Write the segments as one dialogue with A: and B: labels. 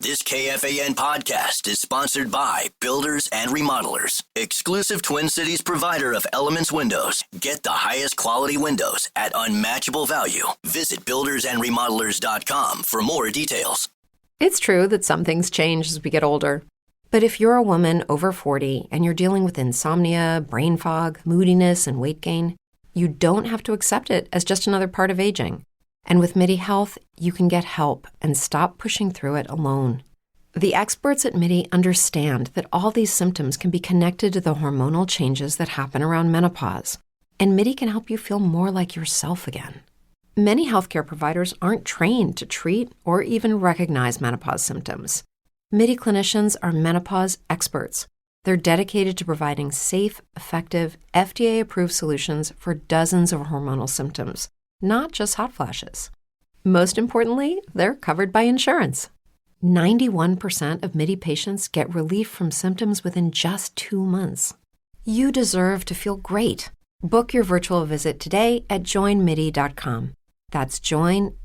A: This KFAN podcast is sponsored by Builders and Remodelers, exclusive Twin Cities provider of Elements Windows. Get the highest quality windows at unmatchable value. Visit buildersandremodelers.com for more details.
B: It's true that some things change as we get older. But if you're a woman over 40 and you're dealing with insomnia, brain fog, moodiness, and weight gain, you don't have to accept it as just another part of aging. And with MIDI Health, you can get help and stop pushing through it alone. The experts at MIDI understand that all these symptoms can be connected to the hormonal changes that happen around menopause, and MIDI can help you feel more like yourself again. Many healthcare providers aren't trained to treat or even recognize menopause symptoms. MIDI clinicians are menopause experts. They're dedicated to providing safe, effective, FDA-approved solutions for dozens of hormonal symptoms, not just hot flashes. Most importantly, they're covered by insurance. 91% of MIDI patients get relief from symptoms within just 2 months. You deserve to feel great. Book your virtual visit today at joinmidi.com. That's joinmidi.com.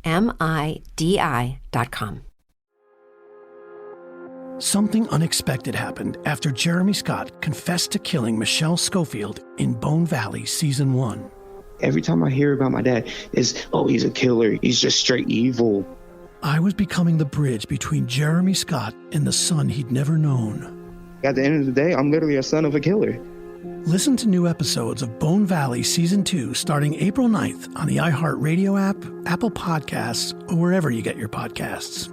C: Something unexpected happened after Jeremy Scott confessed to killing Michelle Schofield in Bone Valley Season 1.
D: Every time I hear about my dad, it's, oh, he's a killer. He's just straight evil.
C: I was becoming the bridge between Jeremy Scott and the son he'd never known.
D: At the end of the day, I'm literally a son of a killer.
C: Listen to new episodes of Bone Valley Season 2 starting April 9th on the iHeartRadio app, Apple Podcasts, or wherever you get your podcasts.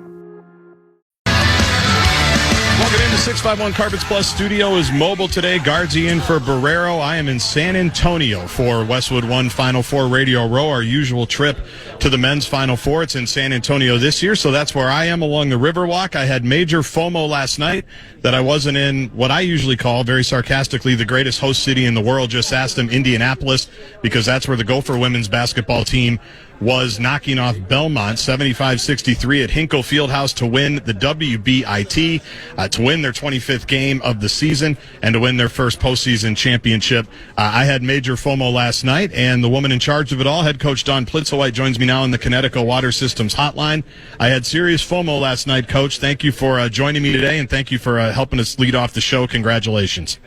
E: Welcome into 651 Carpets Plus Studio is mobile today. Gaardsy in for Barreiro. I am in San Antonio for Westwood One Final Four Radio Row, our usual trip to the men's Final Four. It's in San Antonio this year, so that's where I am along the Riverwalk. I had major FOMO last night that I wasn't in what I usually call, very sarcastically, the greatest host city in the world. Just asked them Indianapolis, because that's where the Gopher women's basketball team was knocking off Belmont 75-63 at Hinkle Fieldhouse to win the WBIT, to win their 25th game of the season, and to win their first postseason championship. I had major FOMO last night, and the woman in charge of it all, head coach Dan Plitzuweit, joins me now in the Connecticut Water Systems hotline. I had serious FOMO last night, Coach. Thank you for joining me today, and thank you for helping us lead off the show. Congratulations.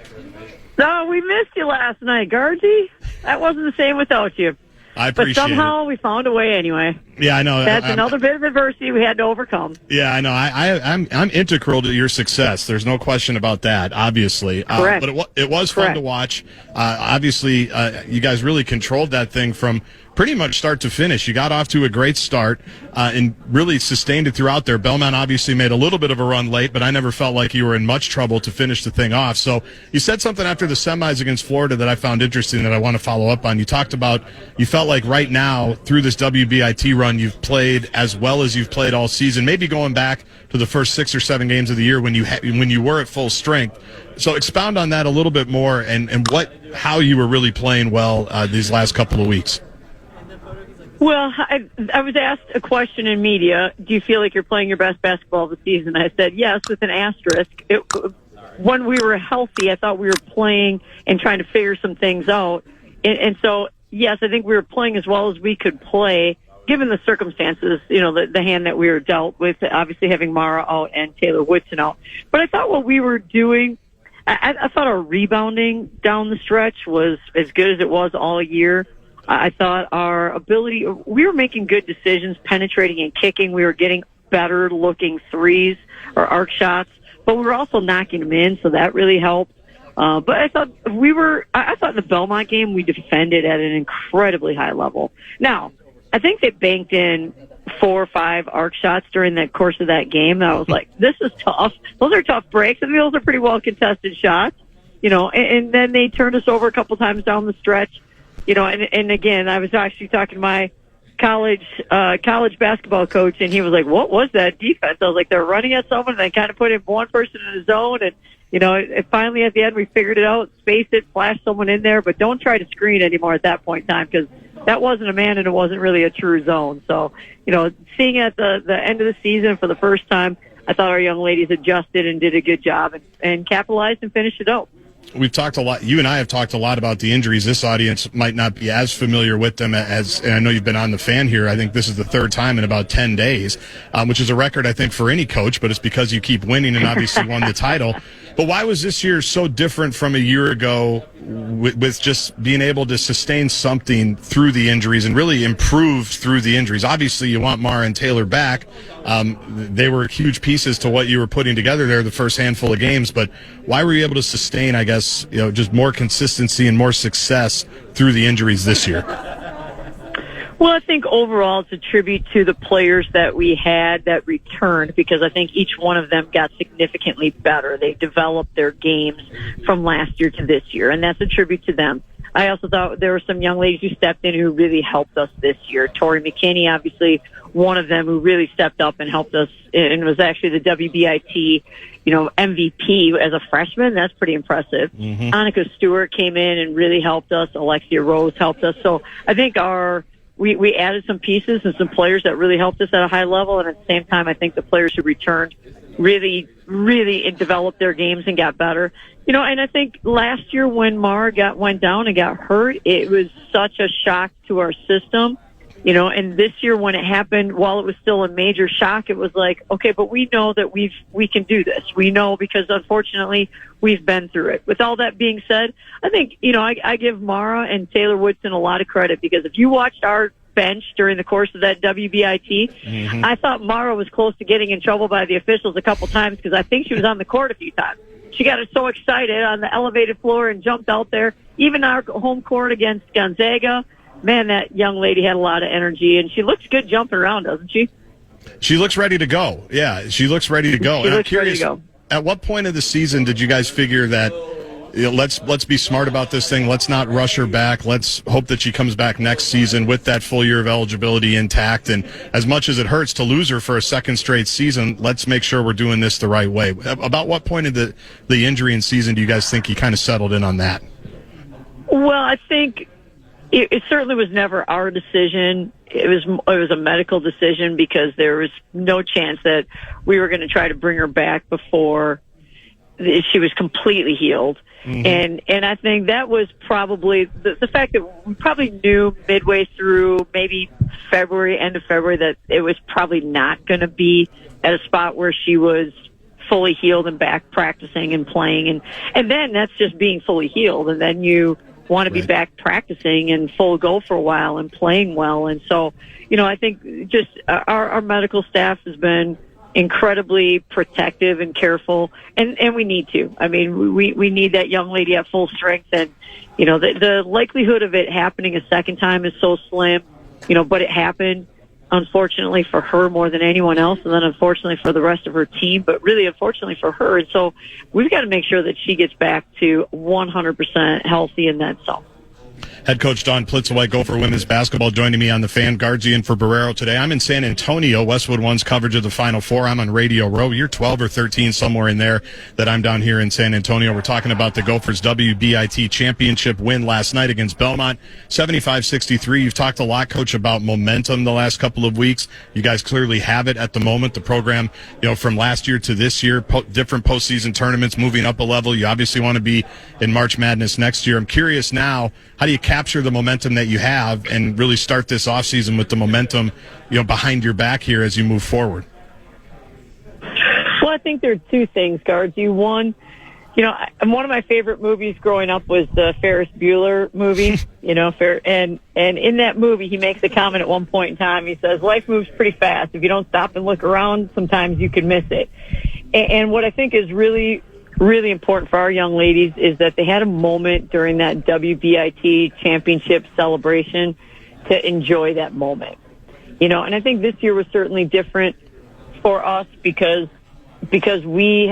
F: No, we missed you last night, Gaardsy. That wasn't the same without you.
E: I appreciate
F: But somehow we found a way anyway.
E: Yeah, I know.
F: That's another bit of adversity we had to overcome.
E: Yeah, I know. I'm integral to your success. There's no question about that, obviously.
F: Correct.
E: But it was fun to watch. Obviously, you guys really controlled that thing from pretty much start to finish. You got off to a great start and really sustained it throughout there. Belmont obviously made a little bit of a run late, but I never felt like you were in much trouble to finish the thing off. So you said something after the semis against Florida that I found interesting that I want to follow up on. You talked about you felt like right now through this WBIT run you've played as well as you've played all season, maybe going back to the first 6 or 7 games of the year when you were at full strength. So expound on that a little bit more and how you were really playing well these last couple of weeks.
F: Well, I was asked a question in media, do you feel like you're playing your best basketball of the season? I said yes, with an asterisk. When we were healthy, I thought we were playing and trying to figure some things out. And so, yes, I think we were playing as well as we could play, given the circumstances, the hand that we were dealt with, obviously having Mara out and Taylor Woodson out. But I thought what we were doing, I thought our rebounding down the stretch was as good as it was all year. I thought our ability, we were making good decisions, penetrating and kicking. We were getting better looking threes or arc shots, but we were also knocking them in, so that really helped. But I thought I thought in the Belmont game we defended at an incredibly high level. Now, I think they banked in 4 or 5 arc shots during the course of that game. And I was like, this is tough. Those are tough breaks. I mean, those are pretty well contested shots, and then they turned us over a couple times down the stretch. And again, I was actually talking to my college basketball coach, and he was like, what was that defense? I was like, they're running at someone, and they kind of put in one person in the zone, and, finally at the end we figured it out, spaced it, flashed someone in there, but don't try to screen anymore at that point in time, because that wasn't a man and it wasn't really a true zone. So, seeing at the end of the season for the first time, I thought our young ladies adjusted and did a good job and capitalized and finished it out.
E: we've talked a lot. You and I have talked a lot about the injuries. This audience might not be as familiar with them and I know you've been on the fan here. I think this is the third time in about 10 days, which is a record, I think, for any coach, but it's because you keep winning and obviously won the title. But why was this year so different from a year ago with just being able to sustain something through the injuries and really improve through the injuries? Obviously, you want Mara and Taylor back. They were huge pieces to what you were putting together there the first handful of games. But why were you able to sustain, I guess, just more consistency and more success through the injuries this year?
F: Well, I think overall it's a tribute to the players that we had that returned, because I think each one of them got significantly better. They developed their games from last year to this year, and that's a tribute to them. I also thought there were some young ladies who stepped in who really helped us this year. Tori McKinney, obviously, one of them who really stepped up and helped us, and was actually the WBIT, MVP as a freshman. That's pretty impressive. Annika Stewart came in and really helped us. Alexia Rose helped us. So I think we added some pieces and some players that really helped us at a high level, and at the same time, I think the players who returned really developed their games and got better. And I think last year when Mara went down and got hurt, it was such a shock to our system. And this year when it happened, while it was still a major shock, it was like, okay, but we know that we can do this. We know, because unfortunately we've been through it. With all that being said, I think, I give Mara and Taylor Woodson a lot of credit, because if you watched our bench during the course of that WBIT, I thought Mara was close to getting in trouble by the officials a couple times, because I think she was on the court a few times. She got so excited on the elevated floor and jumped out there. Even our home court against Gonzaga, man, that young lady had a lot of energy, and she looks good jumping around, doesn't she?
E: She looks ready to go. Yeah, she looks ready to go.
F: I'm curious,
E: at what point of the season did you guys figure that, let's be smart about this thing, let's not rush her back, let's hope that she comes back next season with that full year of eligibility intact, and as much as it hurts to lose her for a second straight season, let's make sure we're doing this the right way? About what point of the injury and season do you guys think you kind of settled in on that?
F: Well, I think it certainly was never our decision. It was a medical decision, because there was no chance that we were going to try to bring her back before she was completely healed. And I think that was probably the fact that we probably knew midway through, maybe end of February, that it was probably not going to be at a spot where she was fully healed and back practicing and playing. And then that's just being fully healed. And then you want to be back practicing and full go for a while and playing well. And so, I think just our medical staff has been incredibly protective and careful, and we need to. I mean, we need that young lady at full strength, and the likelihood of it happening a second time is so slim, but it happened, unfortunately for her more than anyone else, and then unfortunately for the rest of her team, but really unfortunately for her. And so we've got to make sure that she gets back to 100% healthy in that zone.
E: Head coach Dawn Plitzuweit, Gopher women's basketball, joining me on the fan. Gaardsy in for Barreiro today. I'm in San Antonio. Westwood One's coverage of the Final Four. I'm on Radio Row. You're 12 or 13, somewhere in there, that I'm down here in San Antonio. We're talking about the Gophers' WBIT championship win last night against Belmont, 75-63. You've talked a lot, Coach, about momentum the last couple of weeks. You guys clearly have it at the moment. The program, from last year to this year, different postseason tournaments, moving up a level. You obviously want to be in March Madness next year. I'm curious now, how do you capture the momentum that you have and really start this offseason with the momentum, behind your back here as you move forward?
F: Well, I think there are two things, Gaardsy. One, one of my favorite movies growing up was the Ferris Bueller movie, and in that movie, he makes a comment at one point in time. He says, life moves pretty fast. If you don't stop and look around, sometimes you can miss it. And what I think is really important for our young ladies is that they had a moment during that WBIT championship celebration to enjoy that moment. And I think this year was certainly different for us because we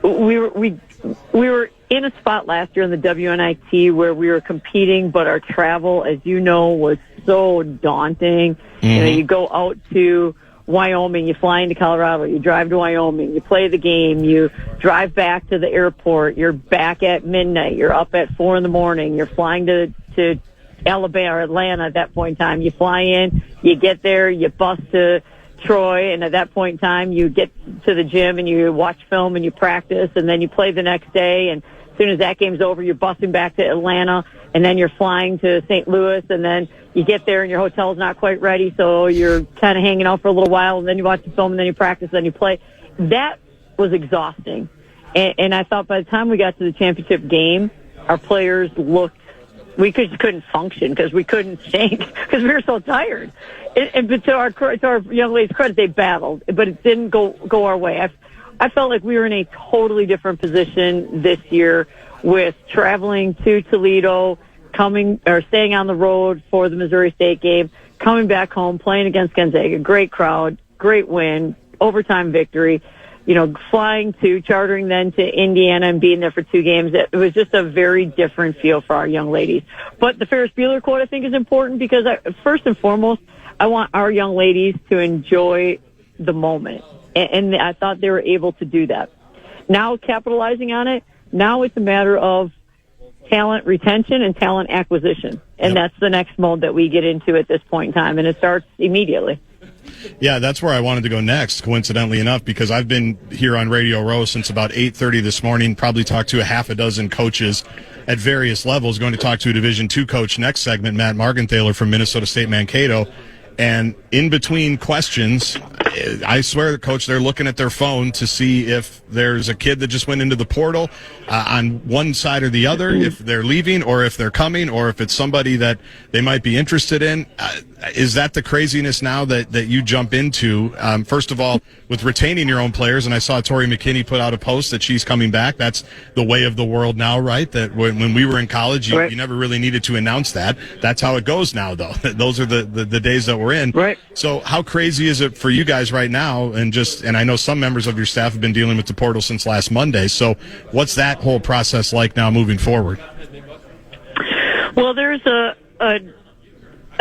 F: were in a spot last year in the WNIT where we were competing, but our travel, as you know, was so daunting. You go out to Wyoming, you fly into Colorado, you drive to Wyoming, you play the game, you drive back to the airport, you're back at midnight, you're up at 4 a.m, you're flying to Alabama or Atlanta at that point in time. You fly in, you get there, you bus to Troy, and at that point in time, you get to the gym and you watch film and you practice, and then you play the next day, and as soon as that game's over, you're busing back to Atlanta, and then you're flying to St. Louis, and then you get there and your hotel's not quite ready, so you're kind of hanging out for a little while, and then you watch the film, and then you practice, and then you play. That was exhausting. And I thought by the time we got to the championship game, our players looked, we couldn't function because we couldn't think because we were so tired. But to our young ladies' credit, they battled, but it didn't go our way. I felt like we were in a totally different position this year with traveling to Toledo, staying on the road for the Missouri State game, coming back home, playing against Gonzaga, great crowd, great win, overtime victory, chartering then to Indiana and being there for 2 games. It was just a very different feel for our young ladies. But the Ferris Bueller quote I think is important because first and foremost, I want our young ladies to enjoy the moment. And I thought they were able to do that. Now capitalizing on it, now it's a matter of talent retention and talent acquisition. And That's the next mode that we get into at this point in time. And it starts immediately.
E: Yeah, that's where I wanted to go next, coincidentally enough, because I've been here on Radio Row since about 8:30 this morning, probably talked to a half a dozen coaches at various levels, going to talk to a Division II coach next segment, Matt Margenthaler from Minnesota State Mankato. And in between questions, I swear, Coach, they're looking at their phone to see if there's a kid that just went into the portal on one side or the other, if they're leaving or if they're coming or if it's somebody that they might be interested in. Is that the craziness now that you jump into? First of all, with retaining your own players, and I saw Tori McKinney put out a post that she's coming back. That's the way of the world now, right? That when we were in college, you never really needed to announce that. That's how it goes now, though. Those are the days that we're in.
F: Right.
E: So how crazy is it for you guys right now? And I know some members of your staff have been dealing with the portal since last Monday. So what's that whole process like now moving forward?
F: Well, there's a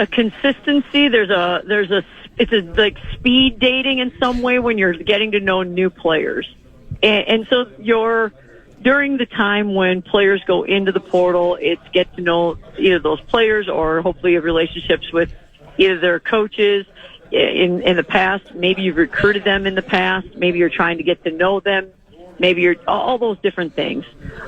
F: consistency. It's like speed dating in some way when you're getting to know new players. And so during the time when players go into the portal, it's get to know either those players or hopefully have relationships with either their coaches in the past. Maybe you've recruited them in the past. Maybe you're trying to get to know them. Maybe you're all those different things.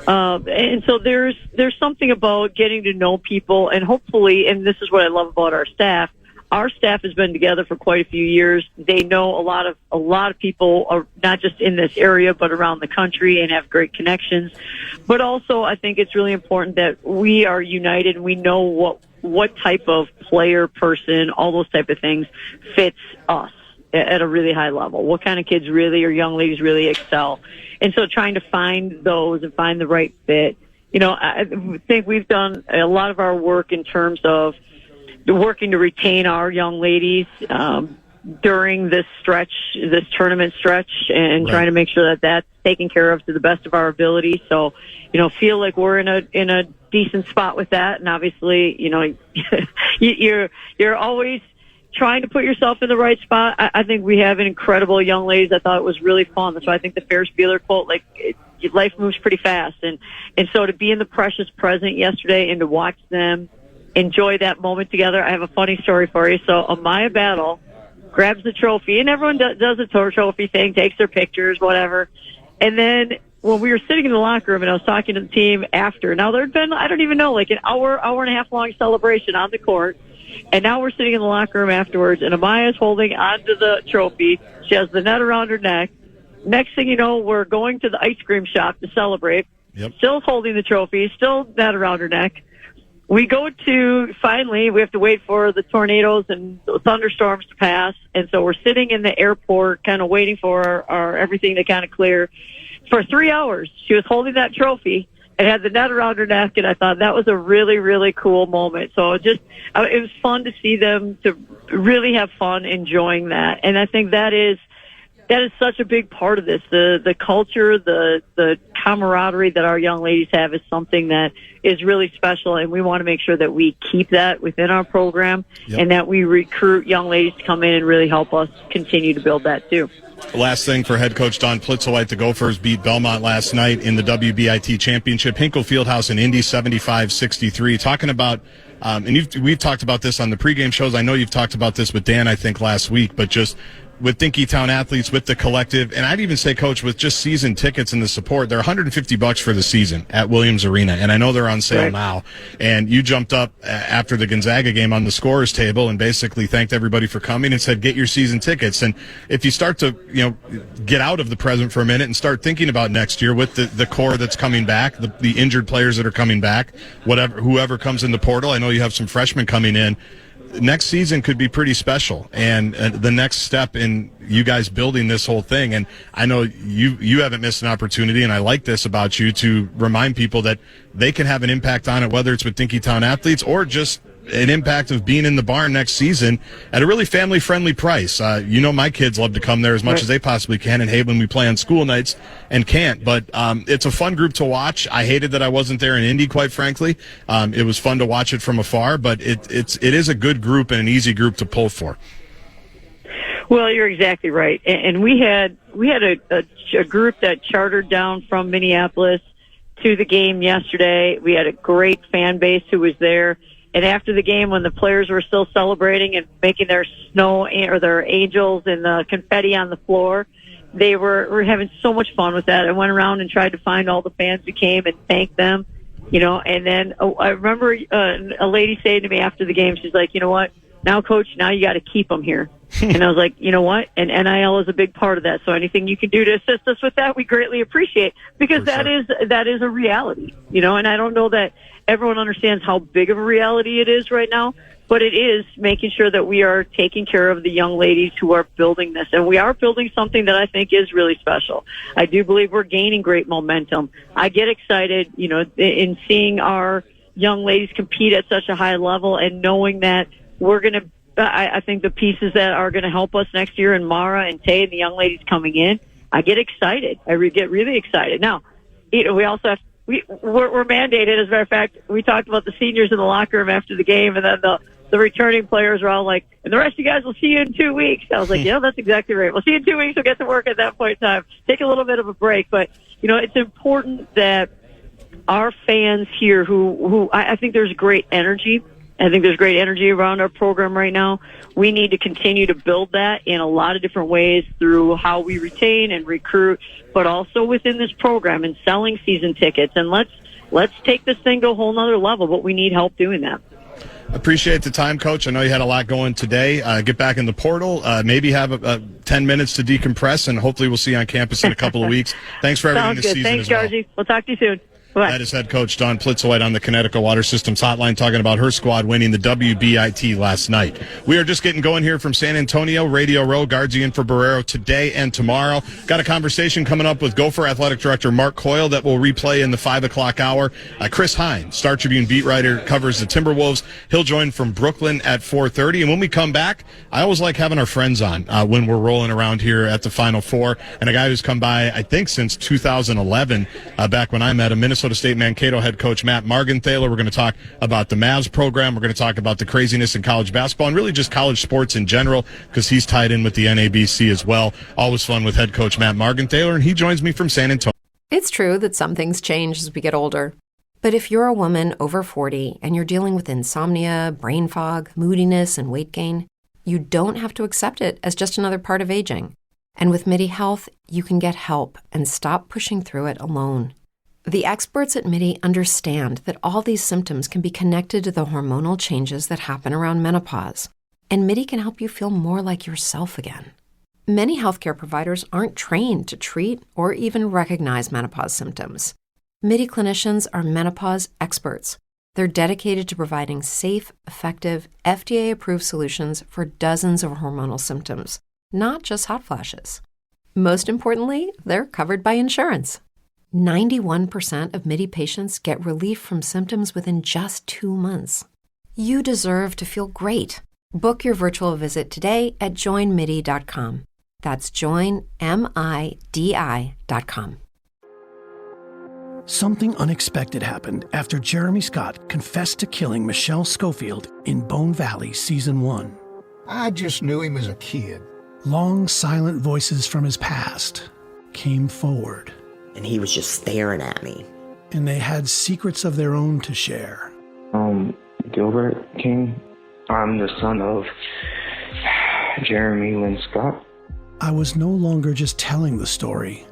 F: And so there's something about getting to know people, and hopefully, and this is what I love about our staff. Our staff has been together for quite a few years. They know a lot of people, are not just in this area, but around the country, and have great connections. But also, I think it's really important that we are united and we know what type of player, person, all those type of things fits us at a really high level. What kind of kids really, or young ladies really excel. And so trying to find those and find the right fit. I think we've done a lot of our work in terms of working to retain our young ladies during this tournament stretch, and trying to make sure that that's taken care of to the best of our ability. So, feel like we're in a decent spot with that. And obviously, you're always trying to put yourself in the right spot. I think we have an incredible young ladies. I thought it was really fun. So I think the Ferris Bueller quote, life moves pretty fast. And so to be in the precious present yesterday and to watch them enjoy that moment together. I have a funny story for you. So Amaya Battle grabs the trophy, and everyone does the trophy thing, takes their pictures, whatever. And then when we were sitting in the locker room and I was talking to the team after, now there had been, I don't even know, like an hour and a half long celebration on the court. And now we're sitting in the locker room afterwards, and Amaya's holding onto the trophy. She has the net around her neck. Next thing you know, we're going to the ice cream shop to celebrate.
E: Yep.
F: Still holding the trophy, still net around her neck. We go to, finally, we have to wait for the tornadoes and the thunderstorms to pass. And so we're sitting in the airport kind of waiting for our everything to kind of clear. For 3 hours, she was holding that trophy and had the net around her neck, and I thought that was a really, really cool moment. So it was fun to see them to really have fun enjoying that. And I think that is such a big part of this. The culture, the camaraderie that our young ladies have is something that is really special, and we want to make sure that we keep that within our program. Yep. And that we recruit young ladies to come in and really help us continue to build that too.
E: Last thing for head coach Don Plitzuweit, the Gophers beat Belmont last night in the WBIT Championship. Hinkle Fieldhouse in Indy, 75-63. Talking about, and we've talked about this on the pregame shows. I know you've talked about this with Dan, I think, last week, but just with Dinkytown athletes, with the collective, and I'd even say, Coach, with just season tickets and the support, they're $150 for the season at Williams Arena, and I know they're on sale now. And you jumped up after the Gonzaga game on the scorer's table and basically thanked everybody for coming and said, get your season tickets. And if you start to, get out of the present for a minute and start thinking about next year with the core that's coming back, the injured players that are coming back, whoever comes in the portal, I know you have some freshmen coming in. Next season could be pretty special, and the next step in you guys building this whole thing. And I know you haven't missed an opportunity, and I like this about you, to remind people that they can have an impact on it, whether it's with Dinkytown athletes or just an impact of being in the barn next season at a really family-friendly price. My kids love to come there as much as they possibly can, and hate when we play on school nights and can't. But it's a fun group to watch. I hated that I wasn't there in Indy, quite frankly. It was fun to watch it from afar, but it is a good group and an easy group to pull for.
F: Well, you're exactly right. And we had a group that chartered down from Minneapolis to the game yesterday. We had a great fan base who was there. And after the game, when the players were still celebrating and making their snow or their angels and the confetti on the floor, they were having so much fun with that. I went around and tried to find all the fans who came and thank them, And then I remember a lady saying to me after the game, she's like, you know what? Now, Coach, now you got to keep them here. And I was like, you know what? And NIL is a big part of that. So anything you can do to assist us with that, we greatly appreciate, because that is a reality, And I don't know that everyone understands how big of a reality it is right now, but it is making sure that we are taking care of the young ladies who are building this. And we are building something that I think is really special. I do believe we're gaining great momentum. I get excited, in seeing our young ladies compete at such a high level, and knowing that we're going to, I think the pieces that are going to help us next year, and Mara and Tay and the young ladies coming in, I get excited. I get really excited. Now, we also have, we're mandated. As a matter of fact, we talked about the seniors in the locker room after the game, and then the returning players were all like, and the rest of you guys will see you in 2 weeks. I was like, yeah, that's exactly right. We'll see you in 2 weeks. We'll get to work at that point in time. Take a little bit of a break. But, it's important that our fans here who I think there's great energy. I think there's great energy around our program right now. We need to continue to build that in a lot of different ways, through how we retain and recruit, but also within this program and selling season tickets. And let's take this thing to a whole nother level, but we need help doing that.
E: Appreciate the time, Coach. I know you had a lot going today. Get back in the portal, maybe have 10 minutes to decompress, and hopefully we'll see you on campus in a couple of weeks. Thanks for everything this season.
F: Thanks, Gaardsy. We'll talk to you soon. Bye.
E: That is head coach Dawn Plitzuweit on the Connecticut Water Systems Hotline, talking about her squad winning the WBIT last night. We are just getting going here from San Antonio, Radio Row. Gaardsy in for Barreiro today and tomorrow. Got a conversation coming up with Gopher Athletic Director Mark Coyle that will replay in the 5 o'clock hour. Chris Hine, Star Tribune beat writer, covers the Timberwolves. He'll join from Brooklyn at 4:30. And when we come back, I always like having our friends on when we're rolling around here at the Final Four. And a guy who's come by, I think, since 2011, back when I met him, Minnesota State Mankato head coach Matt Margenthaler. We're going to talk about the Mavs program. We're going to talk about the craziness in college basketball and really just college sports in general, because he's tied in with the NABC as well. Always fun with head coach Matt Margenthaler, and he joins me from San Antonio.
B: It's true that some things change as we get older. But if you're a woman over 40 and you're dealing with insomnia, brain fog, moodiness, and weight gain, you don't have to accept it as just another part of aging. And with MIDI Health, you can get help and stop pushing through it alone. The experts at MIDI understand that all these symptoms can be connected to the hormonal changes that happen around menopause, and MIDI can help you feel more like yourself again. Many healthcare providers aren't trained to treat or even recognize menopause symptoms. MIDI clinicians are menopause experts. They're dedicated to providing safe, effective, FDA-approved solutions for dozens of hormonal symptoms, not just hot flashes. Most importantly, they're covered by insurance. 91% of MIDI patients get relief from symptoms within just 2 months. You deserve to feel great. Book your virtual visit today at joinmidi.com. That's joinmidi.com.
C: Something unexpected happened after Jeremy Scott confessed to killing Michelle Schofield in Bone Valley Season 1.
G: I just knew him as a kid.
C: Long, silent voices from his past came forward.
H: And he was just staring at me.
C: And they had secrets of their own to share.
D: Gilbert King. I'm the son of Jeremy Lynn Scott.
C: I was no longer just telling the story.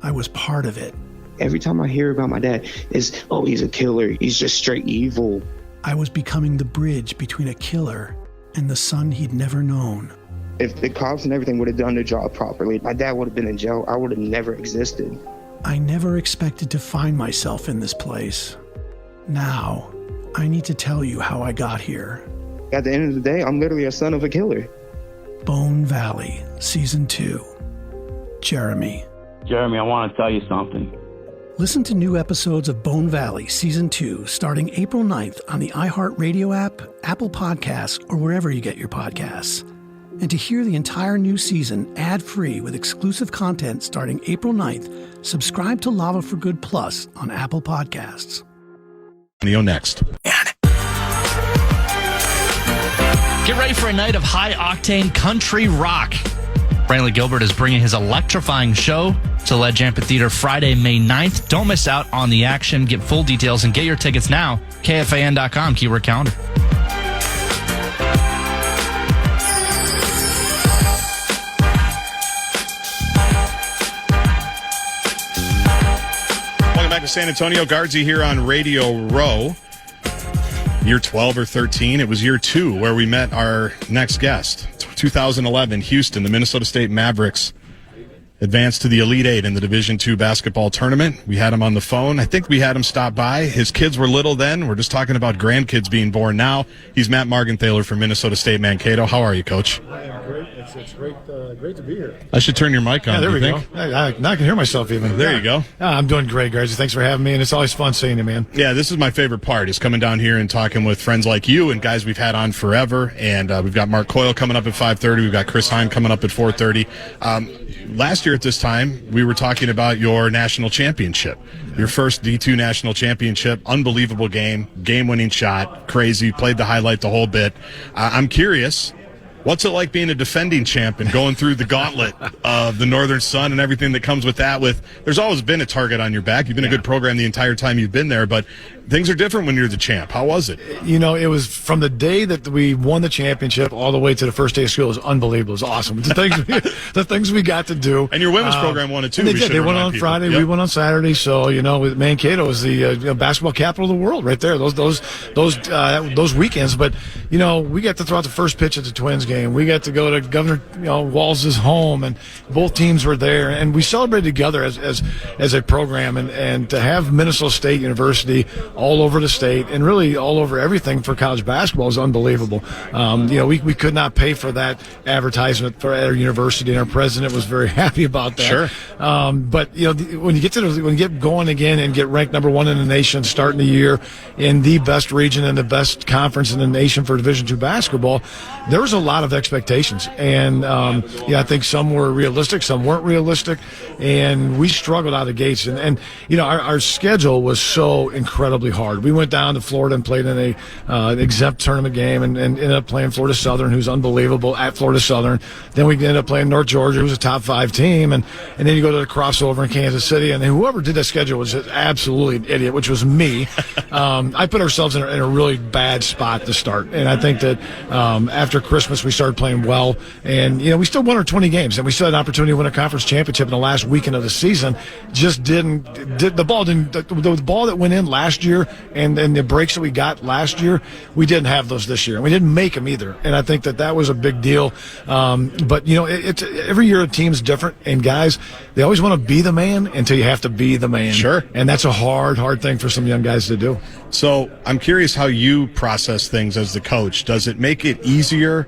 C: I was part of it.
D: Every time I hear about my dad, it's, oh, he's a killer. He's just straight evil.
C: I was becoming the bridge between a killer and the son he'd never known.
D: If the cops and everything would have done their job properly, my dad would have been in jail. I would have never existed.
C: I never expected to find myself in this place. Now, I need to tell you how I got here.
D: At the end of the day, I'm literally a son of a killer.
C: Bone Valley, Season 2. Jeremy.
I: Jeremy, I want to tell you something.
C: Listen to new episodes of Bone Valley Season 2 starting April 9th on the iHeartRadio app, Apple Podcasts, or wherever you get your podcasts. And to hear the entire new season ad-free with exclusive content starting April 9th, subscribe to Lava for Good Plus on Apple Podcasts.
E: Neo next.
J: Get ready for a night of high-octane country rock. Brantley Gilbert is bringing his electrifying show to Ledge Amphitheater Friday, May 9th. Don't miss out on the action. Get full details and get your tickets now. KFAN.com, keyword calendar.
E: Welcome back to San Antonio. Gaardsy here on Radio Row. Year 12 or 13. It was year 2 where we met our next guest. 2011, Houston, the Minnesota State Mavericks advanced to the Elite Eight in the Division II basketball tournament. We had him on the phone. I think we had him stop by. His kids were little then. We're just talking about grandkids being born now. He's Matt Margenthaler from Minnesota State Mankato. How are you, Coach?
K: Great. It's great to be here.
E: I should turn your mic on.
K: Yeah, there we
E: think?
K: go. Now I can hear myself even.
E: There you go.
K: I'm doing great, guys. Thanks for having me, and it's always fun seeing you, man.
E: Yeah, this is my favorite part, is coming down here and talking with friends like you and guys we've had on forever. And we've got Mark Coyle coming up at 5:30. We've got Chris Hine coming up at 4:30. Last year at this time, we were talking about your national championship, your first D2 national championship. Unbelievable game-winning shot, crazy, played the highlight the whole bit. I'm curious, what's it like being a defending champ and going through the gauntlet of the Northern Sun and everything that comes with that? There's always been a target on your back. You've been a good program the entire time you've been there, but things are different when you're the champ. How was it?
K: You know, it was from the day that we won the championship all the way to the first day of school. It was unbelievable. It was awesome. The things we got to do.
E: And your women's program won it too.
K: And they did. They won on Friday. Yep. We won on Saturday. So, you know, with Mankato is the basketball capital of the world right there. Those weekends. But, you know, we got to throw out the first pitch at the Twins game. We got to go to Governor Walz's home, and both teams were there. And we celebrated together as a program. And to have Minnesota State University all over the state and really all over everything for college basketball is unbelievable. We could not pay for that advertisement for our university, and our president was very happy about that.
E: Sure.
K: But when you get going again and get ranked number 1 in the nation, starting the year in the best region and the best conference in the nation for Division II basketball, there was a lot of expectations, and I think some were realistic, some weren't realistic, and we struggled out of the gates. And our schedule was so incredibly hard. We went down to Florida and played in a exempt tournament game and ended up playing Florida Southern, who's unbelievable, at Florida Southern. Then we ended up playing North Georgia, who's a top 5 team, and then you go to the crossover in Kansas City, and whoever did that schedule was absolutely an idiot, which was me. I put ourselves in a really bad spot to start, and I think that after Christmas we started playing well, and we still won our 20 games, and we still had an opportunity to win a conference championship in the last weekend of the season. Just the ball that went in last year and the breaks that we got last year, we didn't have those this year, and we didn't make them either. And I think that was a big deal. But it's every year a team's different, and guys, they always want to be the man until you have to be the man.
E: Sure. And
K: that's a hard thing for some young guys to do.
E: So I'm curious how you process things as the coach. Does it make it easier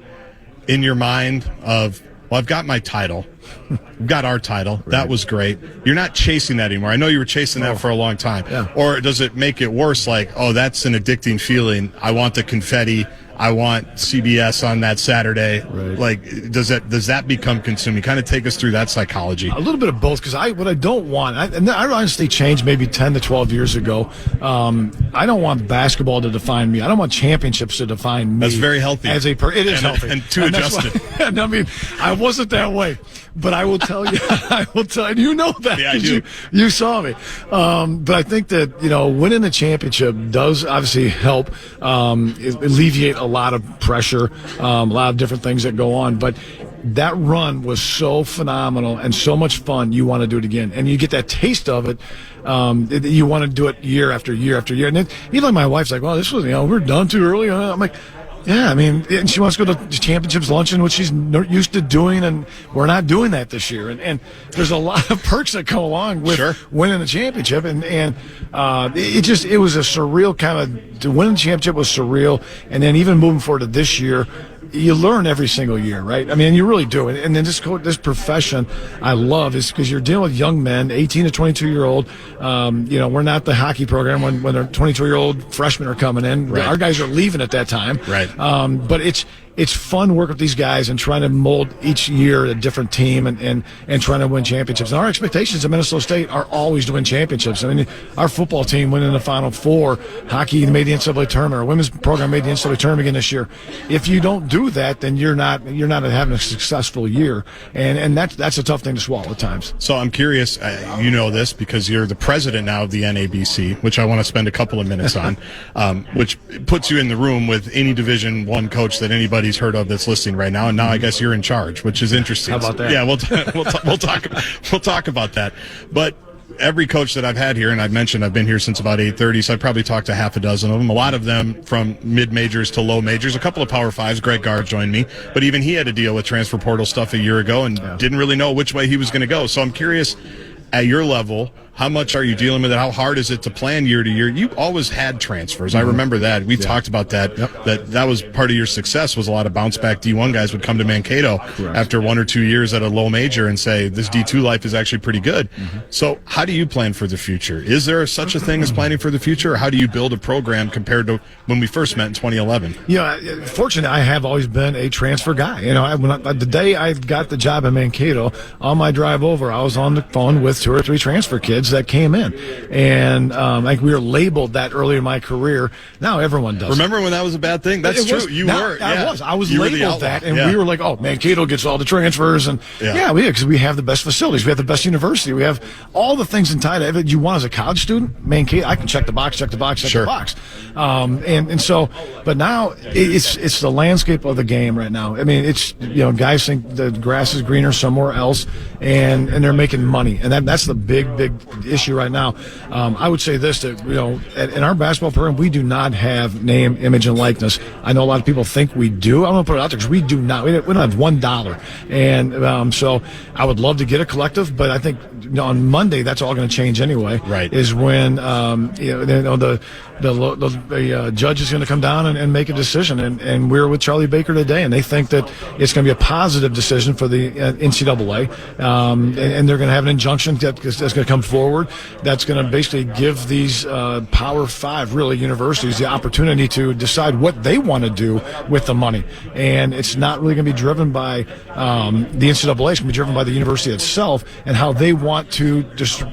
E: in your mind of, well, I've got my title. We've got our title. Right. That was great. You're not chasing that anymore. I know you were chasing that for a long time.
K: Yeah.
E: Or does it make it worse, like, oh, that's an addicting feeling. I want the confetti. I want CBS on that Saturday.
K: Right.
E: Like, does that become consuming? Kind of take us through that psychology.
K: A little bit of both, because what I don't want, and I honestly changed maybe 10 to 12 years ago. I don't want basketball to define me. I don't want championships to define me.
E: That's very healthy.
K: It is healthy.
E: And too adjusted.
K: And I mean, I wasn't that way. But I will tell you, you know that.
E: Yeah, I do.
K: You saw me. But I think that, winning the championship does obviously help alleviate a lot of pressure, a lot of different things that go on. But that run was so phenomenal and so much fun. You want to do it again, and you get that taste of it. You want to do it year after year after year. And even like my wife's like, "Well, this was we're done too early." I'm like, yeah, I mean, and she wants to go to the championships luncheon, which she's used to doing, and we're not doing that this year. And there's a lot of perks that come along with winning the championship, and it was a surreal kind of, to win the championship was surreal, and then even moving forward to this year, you learn every single year, right? I mean, you really do. And then this profession I love is because you're dealing with young men, 18 to 22-year-old. We're not the hockey program when their 22-year-old freshmen are coming in. Right. Our guys are leaving at that time.
E: Right.
K: But it's fun working with these guys and trying to mold each year a different team and trying to win championships. And our expectations at Minnesota State are always to win championships. I mean, our football team went in the Final Four. Hockey made the NCAA tournament. Our women's program made the NCAA tournament again this year. If you don't do that, then you're not having a successful year. And that's a tough thing to swallow at times.
E: So I'm curious, you know this because you're the president now of the NABC, which I want to spend a couple of minutes on, which puts you in the room with any Division I coach that anybody's heard of that's listening right now, and now I guess you're in charge, which is interesting.
K: How about that?
E: Yeah, we'll talk about that. But every coach that I've had here, and I've mentioned I've been here since about 8:30, so I've probably talked to half a dozen of them. A lot of them from mid majors to low majors. A couple of Power Fives. Greg Gaardsy joined me, but even he had to deal with transfer portal stuff a year ago and didn't really know which way he was going to go. So I'm curious, at your level, how much are you dealing with it? How hard is it to plan year to year? You always had transfers. I remember that. We talked about that. Yep. That was part of your success, was a lot of bounce back D1 guys would come to Mankato after 1 or 2 years at a low major and say, this D2 life is actually pretty good. So how do you plan for the future? Is there such a thing as planning for the future, or how do you build a program compared to when we first met in 2011?
K: Fortunately, I have always been a transfer guy. The day I got the job in Mankato, on my drive over, I was on the phone with 2 or 3 transfer kids that came in, and like we were labeled that early in my career. Now everyone does.
E: Remember when that was a bad thing? That's true.
K: I was labeled that, and we were like, "Oh, Mankato gets all the transfers," and because we have the best facilities, we have the best university, we have all the things in tie that you want as a college student. Mankato, I can check the box, the box. And so, but now it's the landscape of the game right now. I mean, it's guys think the grass is greener somewhere else, and they're making money, and that's the big issue right now. I would say this, that in our basketball program, we do not have name, image, and likeness. I know a lot of people think we do. I'm going to put it out there because we do not. We don't have $1, and so I would love to get a collective, but I think on Monday that's all going to change anyway.
E: Right,
K: is when the judge is going to come down and make a decision, and we're with Charlie Baker today, and they think that it's going to be a positive decision for the NCAA, and they're going to have an injunction that's going to come forward that's going to basically give these Power 5 really universities the opportunity to decide what they want to do with the money, and it's not really going to be driven by the NCAA. It's going to be driven by the university itself and how they want to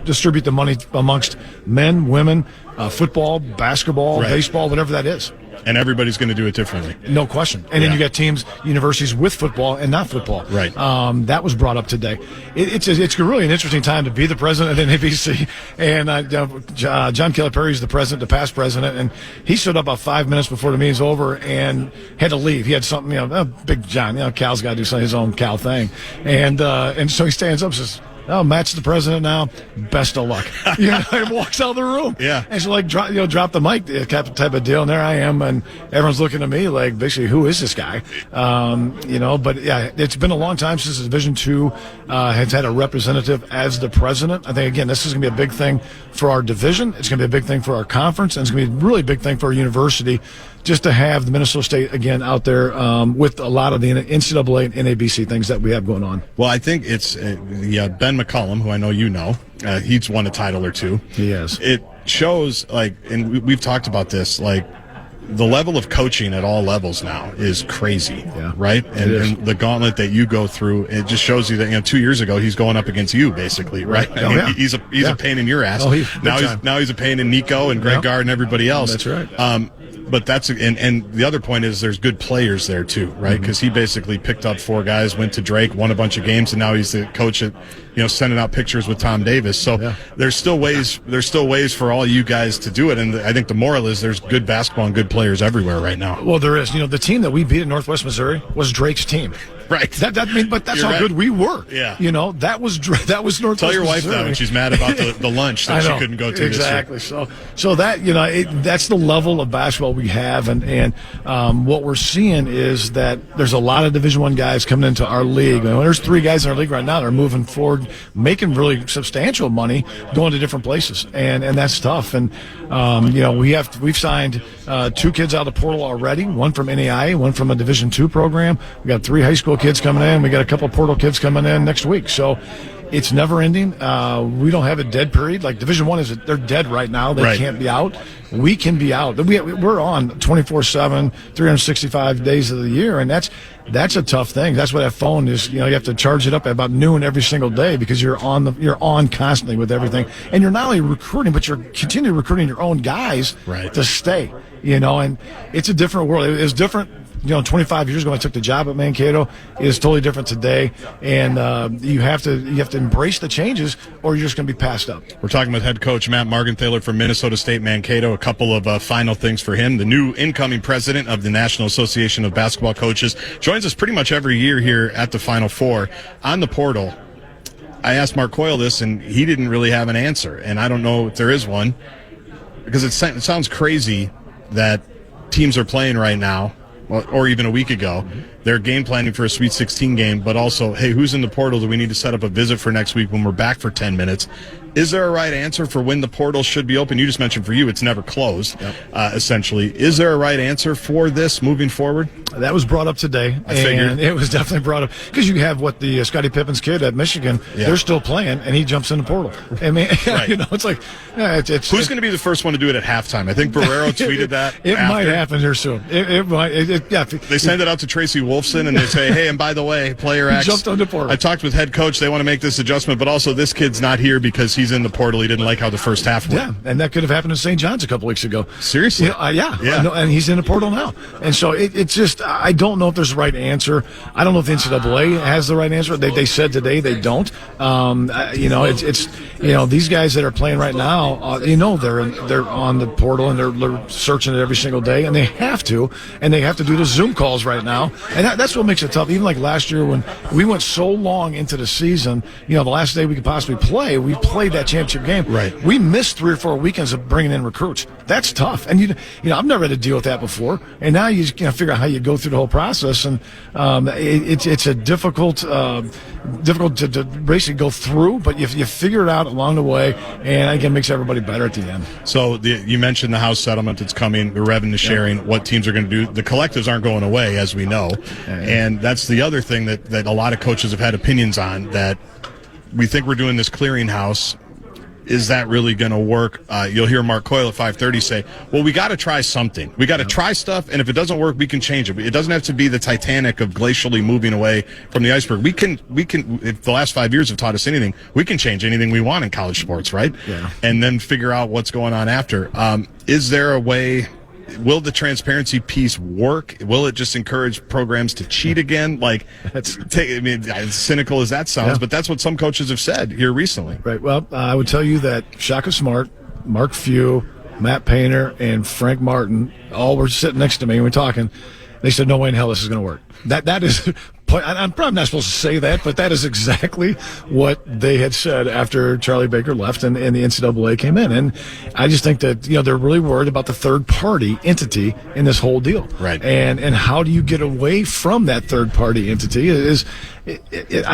K: distribute the money amongst men, women, football, basketball, baseball, whatever that is.
E: And everybody's going to do it differently.
K: No question. And then you got teams, universities with football and not football.
E: Right.
K: That was brought up today. It's really an interesting time to be the president of NABC. And John Calipari is the president, the past president, and he stood up about 5 minutes before the meeting's over and had to leave. He had something, Big John, Cal's got to do his own Cal thing. And so he stands up and says, "Oh, Matt's the president now. Best of luck." And walks out of the room.
E: Yeah.
K: And so drop the mic type of deal. And there I am, and everyone's looking at me like, basically, who is this guy? But yeah, it's been a long time since the Division II has had a representative as the president. I think, again, this is going to be a big thing for our division. It's going to be a big thing for our conference, and it's going to be a really big thing for our university, just to have the Minnesota State again out there with a lot of the NCAA and NABC things that we have going on.
E: Well, I think it's Ben McCullum, who I know you know. He's won a title or two.
K: He has.
E: It shows, and we've talked about this, the level of coaching at all levels now is crazy, right? And the gauntlet that you go through, it just shows you that 2 years ago he's going up against you, basically, right? He's a pain in your ass. Now he's a pain in Nico and Greg Gaardsy and everybody else.
K: That's right.
E: But that's and the other point is there's good players there too, right? Because he basically picked up 4 guys, went to Drake, won a bunch of games, and now he's the coach at sending out pictures with Tom Davis. So there's still ways for all you guys to do it. And I think the moral is there's good basketball and good players everywhere right now.
K: Well, there is. The team that we beat in Northwest Missouri was Drake's team.
E: Right.
K: But that's how good we were.
E: Yeah.
K: That was Northwest Missouri.
E: Tell your wife that when she's mad about the lunch that she couldn't go to.
K: Exactly. So that that's the level of basketball we have, and what we're seeing is that there's a lot of Division I guys coming into our league. There's 3 guys in our league right now that are moving forward, making really substantial money, going to different places, and that's tough. And we've signed 2 kids out of the portal already. One from NAIA, one from a Division II program. We got 3 high school kids coming in. We got a couple of portal kids coming in next week. So it's never ending. We don't have a dead period. Like Division I they're dead right now. They can't be out. We can be out. We're on 24/7, 365 days of the year, and that's a tough thing. That's why that phone is. You have to charge it up at about noon every single day because you're on constantly with everything, and you're not only recruiting, but you're continually recruiting your own guys to stay. And it's a different world. It was different. 25 years ago, I took the job at Mankato. It is totally different today, and you have to embrace the changes, or you're just going to be passed up.
E: We're talking with head coach Matt Margenthaler from Minnesota State Mankato. A couple of final things for him. The new incoming president of the National Association of Basketball Coaches joins us pretty much every year here at the Final Four on the portal. I asked Mark Coyle this, and he didn't really have an answer, and I don't know if there is one because it sounds crazy that teams are playing right now. Or even a week ago, they're game planning for a Sweet 16 game, but also, hey, who's in the portal? Do we need to set up a visit for next week when we're back for 10 minutes? Is there a right answer for when the portal should be open? You just mentioned for you it's never closed, essentially. Is there a right answer for this moving forward?
K: That was brought up today.
E: I figured.
K: It was definitely brought up because you have the Scottie Pippen's kid at Michigan. Yeah. They're still playing, and he jumps in the portal. I mean, it's like it's
E: who's going to be the first one to do it at halftime? I think Barreiro tweeted that.
K: It might happen here soon. It might.
E: They send it out to Tracy Wolfson, and they say, "Hey, and by the way, player X
K: jumped on the portal."
E: I talked with head coach. They want to make this adjustment, but also this kid's not here because he's in the portal. He didn't like how the first half went.
K: Yeah, and that could have happened in St. John's a couple weeks ago.
E: Seriously?
K: Yeah. And he's in the portal now. And so it's just, I don't know if there's a right answer. I don't know if the NCAA has the right answer. They said today they don't. These guys that are playing right now, they're on the portal and they're searching it every single day, and they have to do the Zoom calls right now. And that's what makes it tough. Even like last year when we went so long into the season, the last day we could possibly play, we played that championship game.
E: Right.
K: We missed 3 or 4 weekends of bringing in recruits. That's tough. And I've never had to deal with that before. And now you figure out how you go through the whole process. And it's a difficult to basically go through, but you figure it out along the way, and again, makes everybody better at the end.
E: So you mentioned the House settlement that's coming, the revenue sharing, what teams are going to do. The collectives aren't going away, as we know. And that's the other thing that a lot of coaches have had opinions on, that we think we're doing this clearinghouse. Is that really going to work? You'll hear Mark Coyle at 5:30 say, well, we got to try something. We got to try stuff, and if it doesn't work, we can change it. It doesn't have to be the Titanic of glacially moving away from the iceberg. We can. If the last 5 years have taught us anything, we can change anything we want in college sports, right?
K: Yeah.
E: And then figure out what's going on after. Is there a way? Will the transparency piece work? Will it just encourage programs to cheat again? As cynical as that sounds, but that's what some coaches have said here recently.
K: Right. Well, I would tell you that Shaka Smart, Mark Few, Matt Painter, and Frank Martin all were sitting next to me and we're talking. They said, no way in hell this is going to work. That is, I'm probably not supposed to say that, but that is exactly what they had said after Charlie Baker left and the NCAA came in. And I just think that, they're really worried about the third party entity in this whole deal.
E: Right.
K: And how do you get away from that third party entity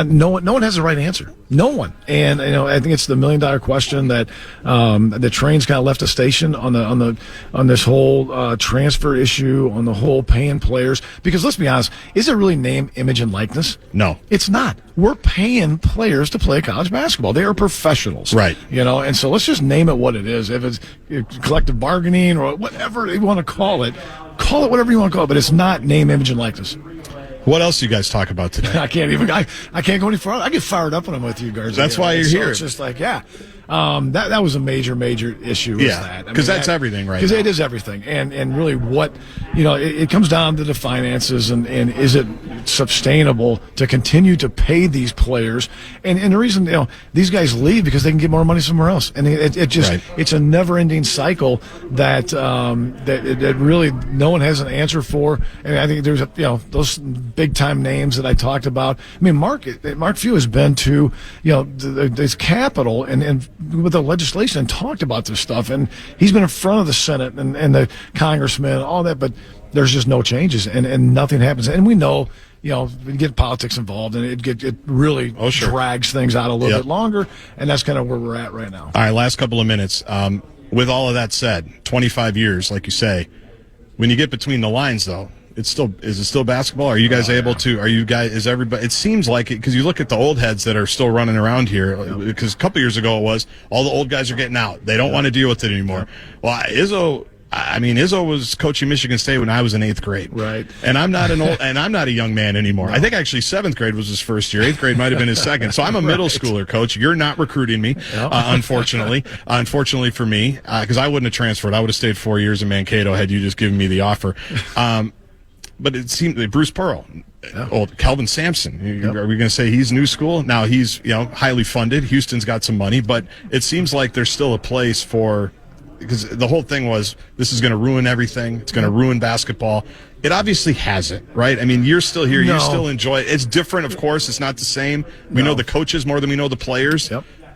K: no one has the right answer. No one. And, I think it's the $1 million question that, the train's kind of left the station on this whole, transfer issue, on the whole paying players. Because let's be honest, is it really name, image, and likeness?
E: No.
K: It's not. We're paying players to play college basketball. They are professionals.
E: Right.
K: And so let's just name it what it is. If it's collective bargaining or whatever you want to call it whatever you want to call it, but it's not name, image, and likeness.
E: What else do you guys talk about today?
K: I can't go any farther. I get fired up when I'm with you, Gaardsy.
E: That's why you're here.
K: It's just like, that was a major issue.
E: Because that's everything, right?
K: Because it is everything, and really, what it comes down to the finances, and is it sustainable to continue to pay these players? And the reason these guys leave because they can get more money somewhere else, and it's a never-ending cycle that really no one has an answer for. And I think there's those big-time names that I talked about. I mean, Mark Few has been to this Capitol and with the legislation and talked about this stuff, and he's been in front of the Senate and the congressmen, all that, but there's just no changes and nothing happens. And we know, we get politics involved, and it really drags things out a little bit longer, and that's kind of where we're at right now.
E: All right, last couple of minutes. With all of that said, 25 years, like you say, when you get between the lines, though, is it still basketball? Are you guys able to? Is everybody? It seems like it, because you look at the old heads that are still running around here. Because a couple years ago it was all the old guys are getting out. They don't want to deal with it anymore. Well, Izzo was coaching Michigan State when I was in 8th grade.
K: Right.
E: And I'm not I'm not a young man anymore. No. I think actually 7th grade was his first year. 8th grade might have been his second. So I'm a middle schooler, coach. You're not recruiting me, unfortunately. Unfortunately for me, because I wouldn't have transferred. I would have stayed 4 years in Mankato had you just given me the offer. But it seemed like Bruce Pearl, old Kelvin Sampson. Are we going to say he's new school? Now he's highly funded. Houston's got some money, but it seems like there's still a place for, because the whole thing was this is going to ruin everything. It's going to ruin basketball. It obviously hasn't, right? I mean, you're still here. No. You still enjoy it. It's different, of course. It's not the same. We know the coaches more than we know the players,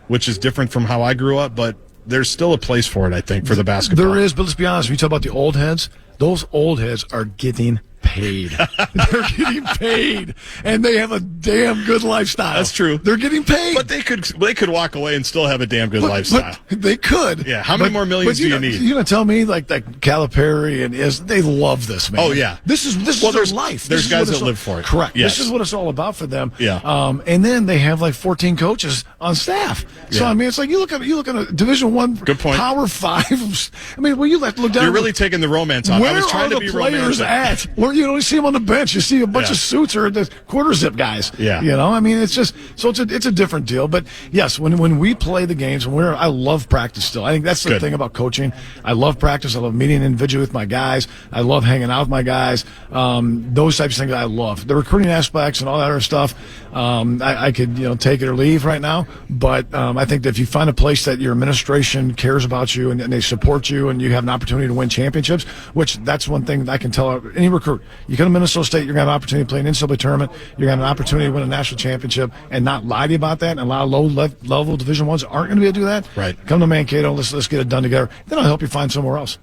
E: which is different from how I grew up. But there's still a place for it, I think, for the basketball.
K: There is, but let's be honest. When you talk about the old heads, those old heads are getting paid. They're getting paid, and they have a damn good lifestyle.
E: That's true.
K: They're getting paid,
E: but they could walk away and still have a damn good lifestyle.
K: But they could.
E: Yeah. How many more millions do you need?
K: You're gonna tell me like Calipari and they love this, man.
E: Oh yeah.
K: This is their life.
E: There's guys that live for it.
K: Correct.
E: Yes.
K: This is what it's all about for them.
E: Yeah.
K: And then they have like 14 coaches on staff. So I mean, it's like you look at a Division I,
E: good point.
K: Power 5. I mean, well, you have to look down.
E: You're really taking the romance off.
K: Where
E: I was trying
K: are
E: to be
K: the players
E: romantic.
K: at? Where you see them on the bench. You see a bunch of suits or the quarter zip guys.
E: Yeah.
K: I mean, it's just it's a different deal. But yes, when we play the games, I love practice still. I think that's the thing about coaching. I love practice. I love meeting individually with my guys. I love hanging out with my guys. Those types of things I love. The recruiting aspects and all that other stuff. I could take it or leave right now. But I think that if you find a place that your administration cares about you and they support you and you have an opportunity to win championships, which that's one thing that I can tell any recruit. You come to Minnesota State, you're going to have an opportunity to play an NCAA tournament. You're going to have an opportunity to win a national championship, and not lie to you about that. And a lot of low-level Division I's aren't going to be able to do that.
E: Right.
K: Come to Mankato. Let's get it done together. Then I'll help you find somewhere else.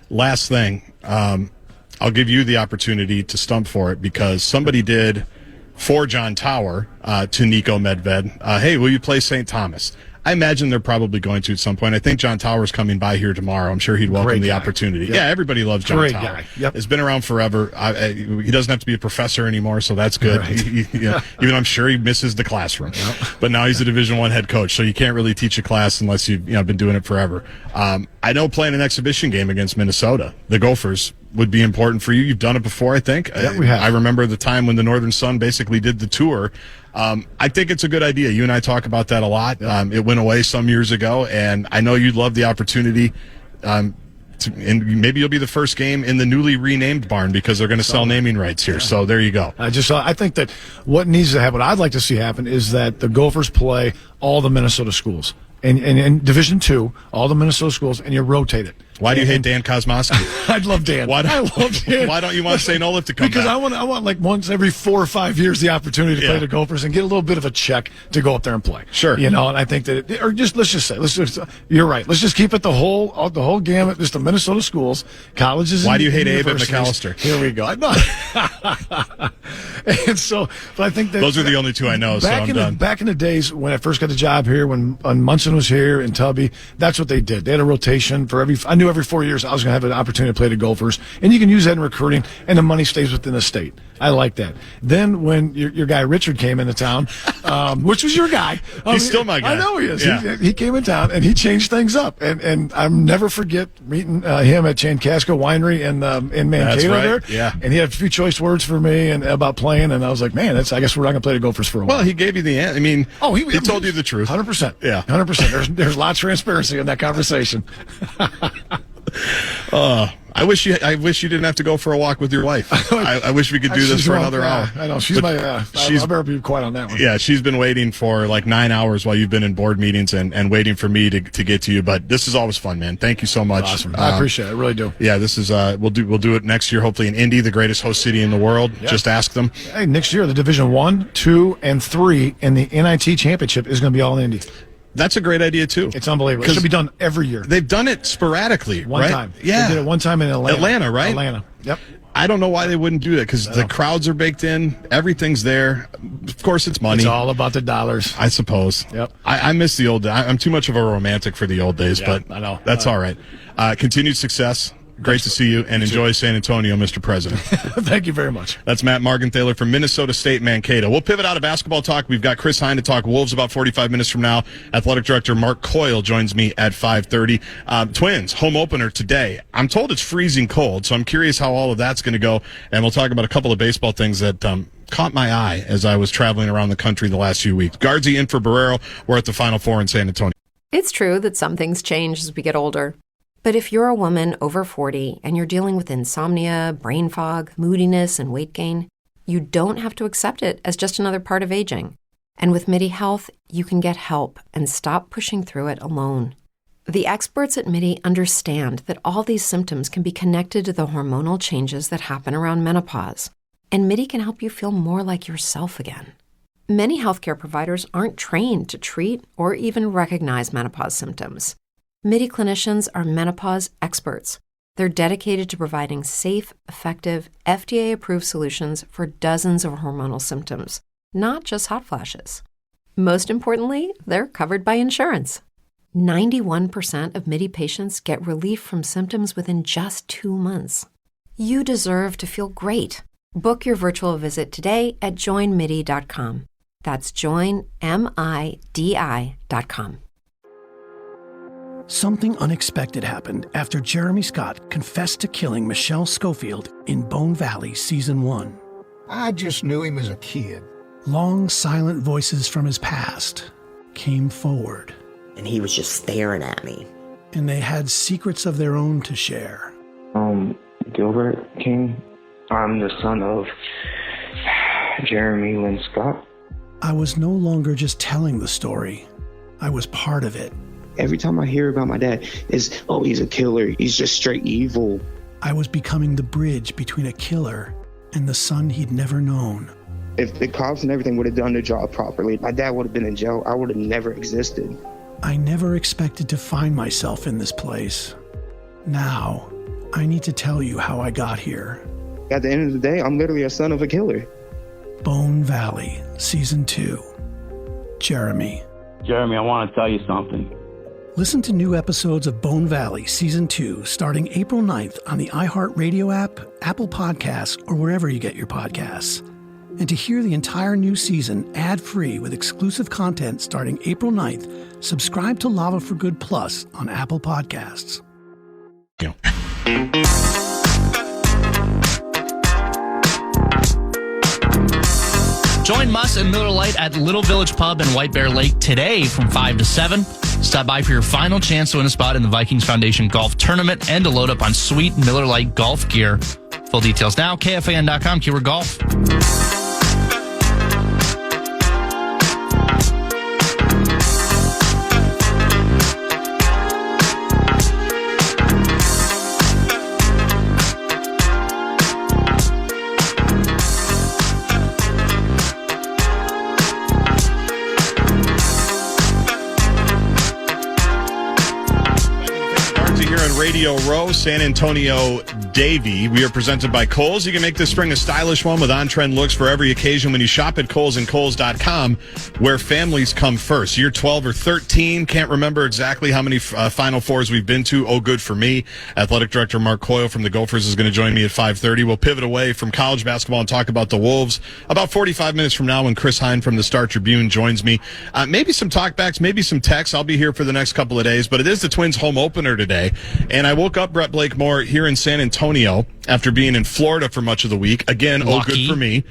E: Last thing, I'll give you the opportunity to stump for it because somebody did for John Tower to Nico Medved. Hey, will you play St. Thomas? I imagine they're probably going to at some point. I think John Tower's coming by here tomorrow. I'm sure he'd welcome the opportunity. Yep. Yeah, everybody loves John Tower. Guy. Yep. It's been around forever. He doesn't have to be a professor anymore, so that's good. Right. Even I'm sure he misses the classroom. Yep. But now he's a Division I head coach, so you can't really teach a class unless you've been doing it forever. I know playing an exhibition game against Minnesota, the Gophers, would be important for you. You've done it before, I think.
K: Yeah, we have.
E: I remember the time when the Northern Sun basically did the tour. I think it's a good idea. You and I talk about that a lot. It went away some years ago, and I know you'd love the opportunity. And maybe you'll be the first game in the newly renamed barn because they're going to sell naming rights here. Yeah. So there you go.
K: I think that what needs to happen, what I'd like to see happen, is that the Gophers play all the Minnesota schools. And in Division II, all the Minnesota schools, and you rotate it.
E: Why do you hate Dan Kosmowski?
K: I love Dan. I love Dan.
E: Why don't you want St. Olaf to come
K: because
E: back?
K: I want like once every 4 or 5 years the opportunity to play the Gophers and get a little bit of a check to go up there and play.
E: Sure.
K: And I think that you're right. Let's just keep it the whole gamut, just the Minnesota schools, colleges.
E: Why do you hate Abe at McAllister?
K: Here we go. And so, but I think that
E: those are the only two I know. So I'm done.
K: Back in the days when I first got the job here, when Munson was here and Tubby, that's what they did. They had a rotation for I knew knew every 4 years I was going to have an opportunity to play the golfers, and you can use that in recruiting, and the money stays within the state. I like that. Then when your guy Richard came into town, which was your guy.
E: He's still my guy.
K: I know he is.
E: Yeah.
K: He came in town, and he changed things up. And I'll never forget meeting him at Chancaska Winery in Mankato there.
E: Yeah.
K: And he had a few choice words for me and about playing, and I was like, man, I guess we're not going to play the golfers for a while.
E: Well, he gave you the answer. I mean, he told you the truth.
K: 100%.
E: Yeah.
K: 100%. There's a lot of transparency in that conversation.
E: I wish you didn't have to go for a walk with your wife. I wish we could do this for another hour.
K: I know. She's I better be quiet on that one.
E: Yeah, she's been waiting for like 9 hours while you've been in board meetings and waiting for me to get to you. But this is always fun, man. Thank you so much.
K: Awesome. I appreciate it. I really do.
E: Yeah, this is we'll do it next year, hopefully in Indy, the greatest host city in the world. Yeah. Just ask them.
K: Hey, next year the Division 1, 2, and 3 in the NIT championship is going to be all in Indy.
E: That's a great idea, too.
K: It's unbelievable. It should be done every year.
E: They've done it sporadically,
K: One
E: right?
K: time.
E: Yeah.
K: They did it one time in Atlanta.
E: Atlanta, right?
K: Atlanta. Yep.
E: I don't know why they wouldn't do that, because the crowds are baked in. Everything's there. Of course, it's money.
K: It's all about the dollars.
E: I suppose.
K: Yep.
E: I miss the old days. I'm too much of a romantic for the old days, but
K: I know.
E: That's all right. Continued success. Great to see you, and enjoy San Antonio, Mr. President.
K: Thank you very much.
E: That's Matt Margenthaler from Minnesota State Mankato. We'll pivot out of basketball talk. We've got Chris Hine to talk Wolves about 45 minutes from now. Athletic Director Mark Coyle joins me at 5:30. Twins, home opener today. I'm told it's freezing cold, so I'm curious how all of that's going to go, and we'll talk about a couple of baseball things that caught my eye as I was traveling around the country the last few weeks. Gaardsy in for Barreiro. We're at the Final Four in San Antonio.
B: It's true that some things change as we get older. But if you're a woman over 40 and you're dealing with insomnia, brain fog, moodiness, and weight gain, you don't have to accept it as just another part of aging. And with MIDI Health, you can get help and stop pushing through it alone. The experts at MIDI understand that all these symptoms can be connected to the hormonal changes that happen around menopause. And MIDI can help you feel more like yourself again. Many healthcare providers aren't trained to treat or even recognize menopause symptoms. MIDI clinicians are menopause experts. They're dedicated to providing safe, effective, FDA-approved solutions for dozens of hormonal symptoms, not just hot flashes. Most importantly, they're covered by insurance. 91% of MIDI patients get relief from symptoms within just 2 months. You deserve to feel great. Book your virtual visit today at joinmidi.com. That's joinmidi.com.
C: Something unexpected happened after Jeremy Scott confessed to killing Michelle Schofield in Bone Valley Season 1.
G: I just knew him as a kid.
C: Long, silent voices from his past came forward.
H: And he was just staring at me.
C: And they had secrets of their own to share.
D: Gilbert King. I'm the son of Jeremy Lynn Scott.
C: I was no longer just telling the story. I was part of it.
D: Every time I hear about my dad, it's, oh, he's a killer. He's just straight evil.
C: I was becoming the bridge between a killer and the son he'd never known.
D: If the cops and everything would have done their job properly, my dad would have been in jail. I would have never existed.
C: I never expected to find myself in this place. Now, I need to tell you how I got here.
D: At the end of the day, I'm literally a son of a killer.
C: Bone Valley, Season 2. Jeremy.
I: Jeremy, I want to tell you something.
C: Listen to new episodes of Bone Valley Season 2 starting April 9th on the iHeartRadio app, Apple Podcasts, or wherever you get your podcasts. And to hear the entire new season ad-free with exclusive content starting April 9th, subscribe to Lava for Good Plus on Apple Podcasts.
E: Yeah.
J: Join Muss and Miller Lite at Little Village Pub in White Bear Lake today from 5 to 7. Stop by for your final chance to win a spot in the Vikings Foundation Golf Tournament and to load up on sweet Miller Lite golf gear. Full details now, KFAN.com, keyword golf.
E: Radio Row, San Antonio Davey. We are presented by Kohl's. You can make this spring a stylish one with on-trend looks for every occasion when you shop at Kohl's and Kohl's.com, where families come first. You're 12 or 13. Can't remember exactly how many Final Fours we've been to. Oh, good for me. Athletic Director Mark Coyle from the Gophers is going to join me at 5:30. We'll pivot away from college basketball and talk about the Wolves about 45 minutes from now when Chris Hine from the Star Tribune joins me. Maybe some talkbacks, maybe some texts. I'll be here for the next couple of days, but it is the Twins home opener today. And I woke up, Brett Blakemore, here in San Antonio after being in Florida for much of the week. Again,
J: Lucky.
E: Oh, good for me.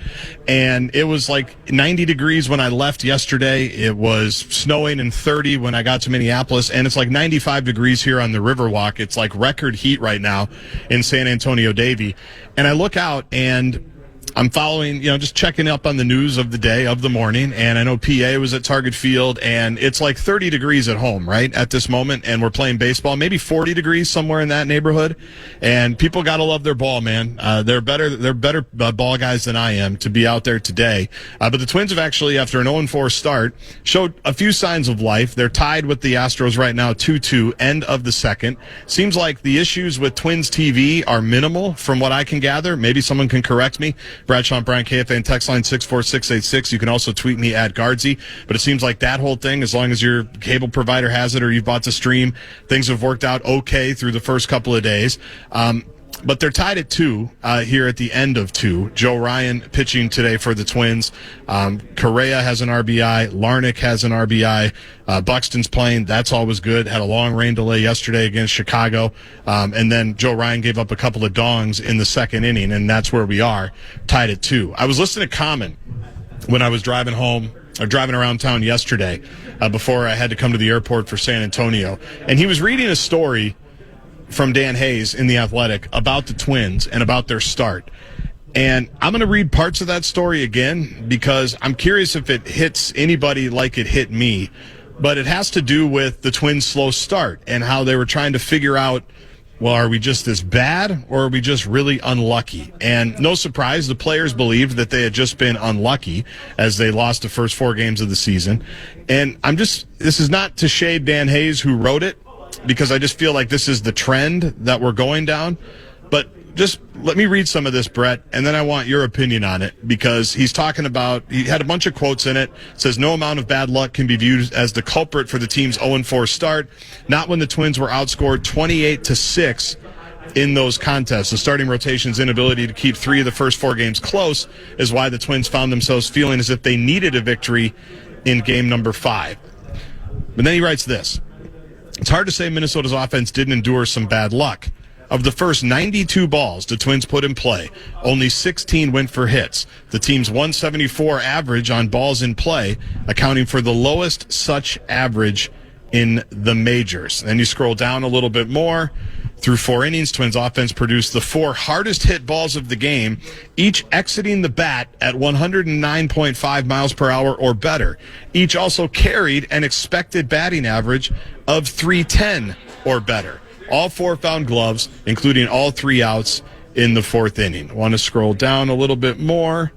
E: And it was like 90 degrees when I left yesterday. It was snowing and 30 when I got to Minneapolis. And it's like 95 degrees here on the Riverwalk. It's like record heat right now in San Antonio, Davey. And I look out and I'm following, just checking up on the news of the day, of the morning, and I know PA was at Target Field, and it's like 30 degrees at home, right, at this moment, and we're playing baseball, maybe 40 degrees somewhere in that neighborhood, and people got to love their ball, man. They're better ball guys than I am to be out there today. But the Twins have actually, after an 0-4 start, showed a few signs of life. They're tied with the Astros right now, 2-2, end of the second. Seems like the issues with Twins TV are minimal from what I can gather. Maybe someone can correct me. Bradshaw and Brian, KFAN text line 64686. You can also tweet me at Gaardsy. But it seems like that whole thing, as long as your cable provider has it or you've bought the stream, things have worked out okay through the first couple of days. But they're tied at 2 here at the end of 2. Joe Ryan pitching today for the Twins. Correa has an RBI. Larnach has an RBI. Buxton's playing. That's always good. Had a long rain delay yesterday against Chicago. And then Joe Ryan gave up a couple of dongs in the second inning, and that's where we are, tied at 2. I was listening to Common when I was driving home or driving around town yesterday before I had to come to the airport for San Antonio. And he was reading a story from Dan Hayes in The Athletic about the Twins and about their start. And I'm going to read parts of that story again because I'm curious if it hits anybody like it hit me. But it has to do with the Twins' slow start and how they were trying to figure out, well, are we just this bad or are we just really unlucky? And no surprise, the players believed that they had just been unlucky as they lost the first 4 games of the season. And this is not to shade Dan Hayes, who wrote it, because I just feel like this is the trend that we're going down. But just let me read some of this, Brett, and then I want your opinion on it, because he's talking about, he had a bunch of quotes in it. It says, no amount of bad luck can be viewed as the culprit for the team's 0-4 start, not when the Twins were outscored 28-6 in those contests. The starting rotation's inability to keep 3 of the first 4 games close is why the Twins found themselves feeling as if they needed a victory in game number 5. But then he writes this. It's hard to say Minnesota's offense didn't endure some bad luck. Of the first 92 balls the Twins put in play, only 16 went for hits. The team's 174 average on balls in play, accounting for the lowest such average in the majors. Then you scroll down a little bit more. Through 4 innings, Twins offense produced the 4 hardest hit balls of the game, each exiting the bat at 109.5 miles per hour or better. Each also carried an expected batting average of 310 or better. All 4 found gloves, including all 3 outs in the 4th inning. Want to scroll down a little bit more.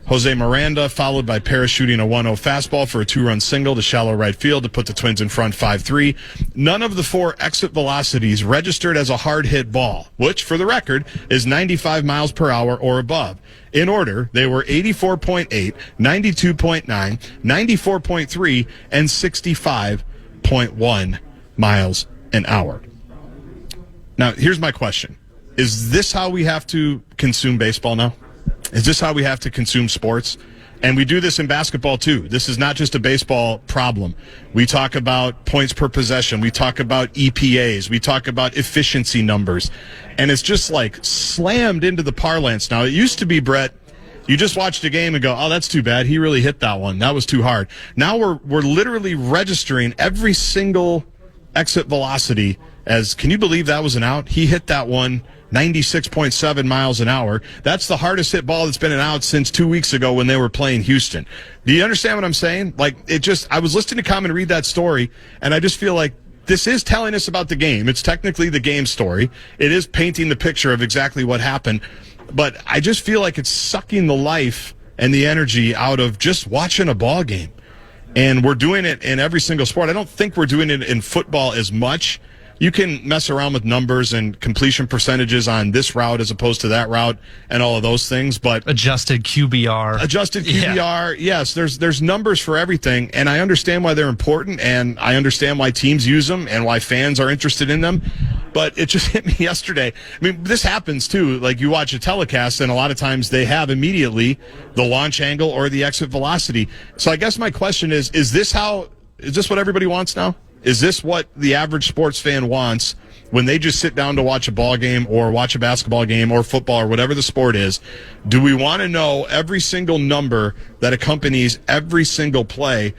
E: Jose Miranda, followed by parachuting a 1-0 fastball for a 2-run single to shallow right field to put the Twins in front 5-3. None of the 4 exit velocities registered as a hard hit ball, which, for the record, is 95 miles per hour or above. In order, they were 84.8, 92.9, 94.3, and 65.1 miles an hour. Now, here's my question. Is this how we have to consume baseball now? Is this how we have to consume sports? And we do this in basketball, too. This is not just a baseball problem. We talk about points per possession. We talk about EPAs. We talk about efficiency numbers. And it's just like slammed into the parlance now. It used to be, Brett, you just watched a game and go, oh, that's too bad. He really hit that one. That was too hard. Now we're literally registering every single exit velocity as, can you believe that was an out? He hit that one 96.7 miles an hour. That's the hardest hit ball that's been an out since 2 weeks ago when they were playing Houston. Do you understand what I'm saying? Like, I was listening to Common read that story, and I just feel like this is telling us about the game. It's technically the game story. It is painting the picture of exactly what happened. But I just feel like it's sucking the life and the energy out of just watching a ball game. And we're doing it in every single sport. I don't think we're doing it in football as much, you can mess around with numbers and completion percentages on this route as opposed to that route and all of those things, but
J: adjusted QBR,
E: yes, there's numbers for everything, and I understand why they're important, and I understand why teams use them and why fans are interested in them. But it just hit me yesterday. I mean, this happens too. Like, you watch a telecast, and a lot of times they have immediately the launch angle or the exit velocity. So I guess my question is this what everybody wants now? Is this what the average sports fan wants when they just sit down to watch a ball game or watch a basketball game or football or whatever the sport is? Do we want to know every single number that accompanies every single play?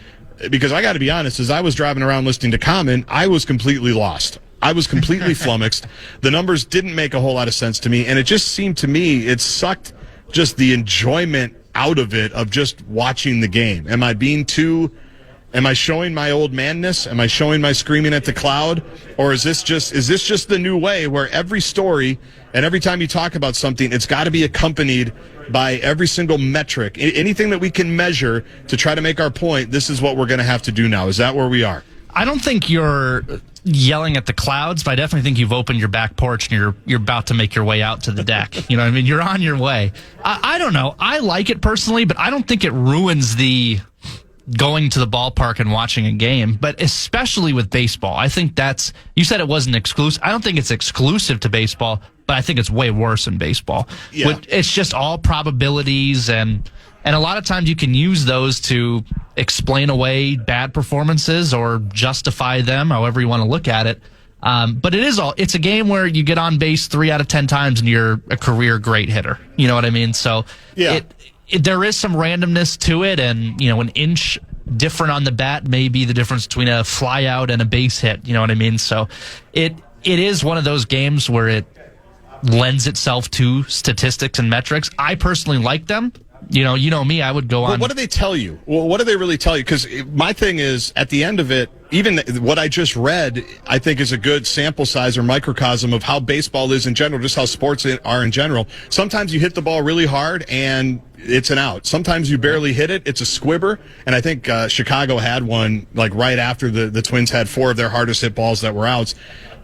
E: Because I got to be honest, as I was driving around listening to Common, I was completely lost. I was completely flummoxed. The numbers didn't make a whole lot of sense to me, and it just seemed to me it sucked just the enjoyment out of it, of just watching the game. Am I showing my old manness? Am I showing my screaming at the cloud? Or is this just the new way where every story and every time you talk about something, it's got to be accompanied by every single metric, anything that we can measure to try to make our point? This is what we're going to have to do now. Is that where we are?
J: I don't think you're yelling at the clouds, but I definitely think you've opened your back porch and you're about to make your way out to the deck. You know what I mean? You're on your way. I don't know. I like it personally, but I don't think it ruins the going to the ballpark and watching a game, but especially with baseball. I think you said it wasn't exclusive. I don't think it's exclusive to baseball, but I think it's way worse in baseball.
E: Yeah.
J: It's just all probabilities, and a lot of times you can use those to explain away bad performances or justify them, however you want to look at it. But it's a game where you get on base 3 out of 10 times and you're a career great hitter. You know what I mean? So
E: yeah.
J: There is some randomness to it, and an inch different on the bat may be the difference between a fly out and a base hit. You know what I mean? So it is one of those games where it lends itself to statistics and metrics. I personally like them. You know me, I would go on.
E: What do they tell you? Well, what do they really tell you? Because my thing is, at the end of it, even what I just read, I think is a good sample size or microcosm of how baseball is in general, just how sports are in general. Sometimes you hit the ball really hard and it's an out. Sometimes you barely hit it. It's a squibber. And I think Chicago had one like right after the Twins had 4 of their hardest hit balls that were outs.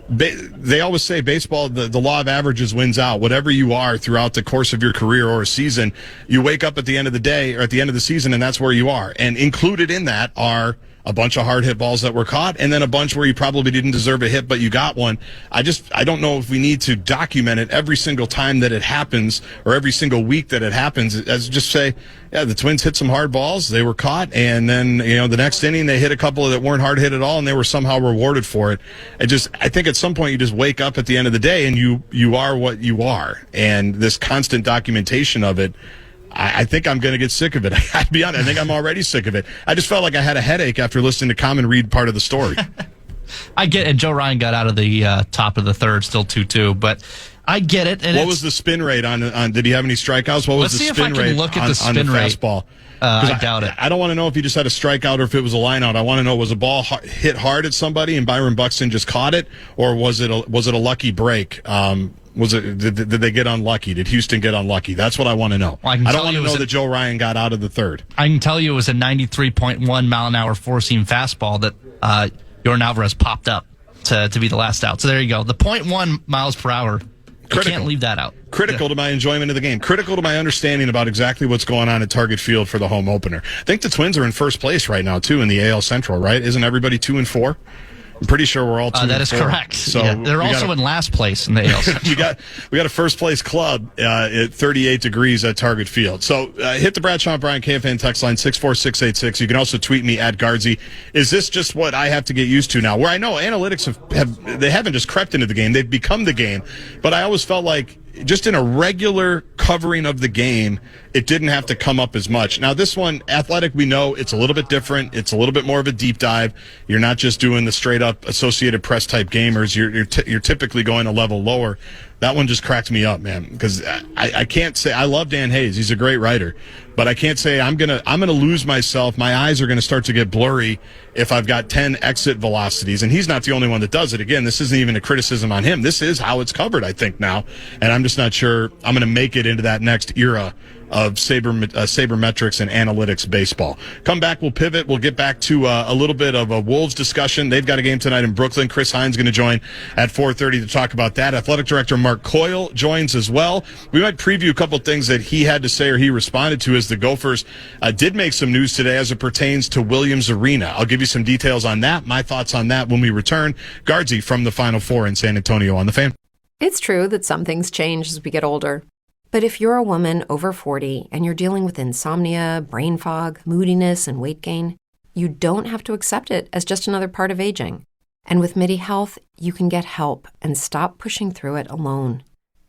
E: They always say baseball, the law of averages wins out. Whatever you are throughout the course of your career or a season, you wake up at the end of the day or at the end of the season, and that's where you are. And included in that are a bunch of hard hit balls that were caught, and then a bunch where you probably didn't deserve a hit, but you got one. I don't know if we need to document it every single time that it happens or every single week that it happens. As just say, yeah, the Twins hit some hard balls, they were caught, and then the next inning they hit a couple that weren't hard hit at all, and they were somehow rewarded for it. I think at some point you just wake up at the end of the day and you are what you are, and this constant documentation of it. I think I'm going to get sick of it. I'll be honest. I think I'm already sick of it. I just felt like I had a headache after listening to Common read part of the story.
J: I get it. And Joe Ryan got out of the top of the third, still 2-2, but I get it. And
E: what was the spin rate on? Did he have any strikeouts? What was the spin rate
J: look at the spin
E: on the
J: rate.
E: fastball?
J: I doubt it.
E: I don't want to know if he just had a strikeout or if it was a lineout. I want to know, was a ball hit hard at somebody and Byron Buxton just caught it, or was it a lucky break? Did they get unlucky? Did Houston get unlucky? That's what I want to know.
J: Well,
E: I don't want to know that Joe Ryan got out of the third.
J: I can tell you it was a 93.1 mile an hour 4-seam fastball that Yordan Alvarez popped up to be the last out. So there you go. The 0.1 miles per hour. You can't leave that out.
E: Critical to my enjoyment of the game. Critical to my understanding about exactly what's going on at Target Field for the home opener. I think the Twins are in first place right now, too, in the AL Central, right? Isn't everybody 2-4? I'm pretty sure we're all 2-4.
J: That is correct. So yeah, they're also in last place in the AL Central.
E: we got a first place club at 38 degrees at Target Field. So hit the Bradshaw Bryan KFAN text line 64686. You can also tweet me at Gaardsy. Is this just what I have to get used to now? Where I know analytics they haven't just crept into the game; they've become the game. But I always felt like just in a regular covering of the game, it didn't have to come up as much. Now, this one, Athletic, we know it's a little bit different. It's a little bit more of a deep dive. You're not just doing the straight-up Associated Press type gamers. You're typically going a level lower. That one just cracked me up, man, because I can't say I love Dan Hayes. He's a great writer, but I can't say I'm gonna lose myself. My eyes are gonna start to get blurry if I've got 10 exit velocities, and he's not the only one that does it. Again, this isn't even a criticism on him. This is how it's covered, I think, now, and I'm just not sure I'm gonna make it into that next era of sabermetrics and analytics baseball. Come back, we'll pivot. We'll get back to a little bit of a Wolves discussion. They've got a game tonight in Brooklyn. Chris Hines going to join at 4:30 to talk about that. Athletic Director Mark Coyle joins as well. We might preview a couple things that he had to say or he responded to as the Gophers did make some news today as it pertains to Williams Arena. I'll give you some details on that, my thoughts on that when we return. Gaardsy from the Final Four in San Antonio on the Fan.
B: It's true that some things change as we get older. But if you're a woman over 40 and you're dealing with insomnia, brain fog, moodiness, and weight gain, you don't have to accept it as just another part of aging. And with MIDI Health, you can get help and stop pushing through it alone.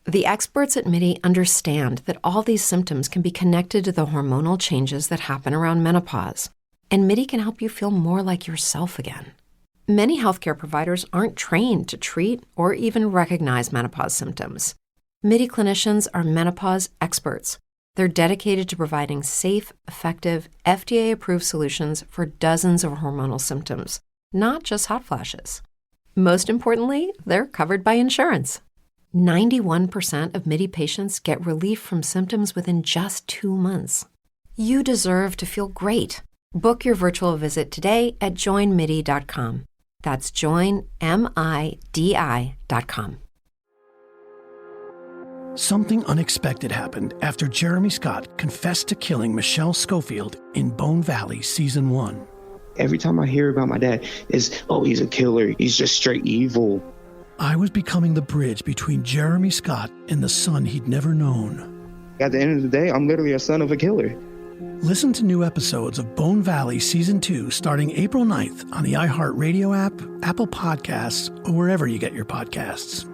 B: The experts at MIDI understand that all these symptoms can be connected to the hormonal changes that happen around menopause. And MIDI can help you feel more like yourself again. Many healthcare providers aren't trained to treat or even recognize menopause symptoms. MIDI clinicians are menopause experts. They're dedicated to providing safe, effective, FDA-approved solutions for dozens of hormonal symptoms, not just hot flashes. Most importantly, they're covered by insurance. 91% of MIDI patients get relief from symptoms within just 2 months. You deserve to feel great. Book your virtual visit today at joinmidi.com. That's joinmidi.com.
C: Something unexpected happened after Jeremy Scott confessed to killing Michelle Schofield in Bone Valley Season 1.
D: Every time I hear about my dad, it's, oh, he's a killer. He's just straight evil.
C: I was becoming the bridge between Jeremy Scott and the son he'd never known.
D: At the end of the day, I'm literally a son of a killer.
C: Listen to new episodes of Bone Valley Season 2 starting April 9th on the iHeartRadio app, Apple Podcasts, or wherever you get your podcasts.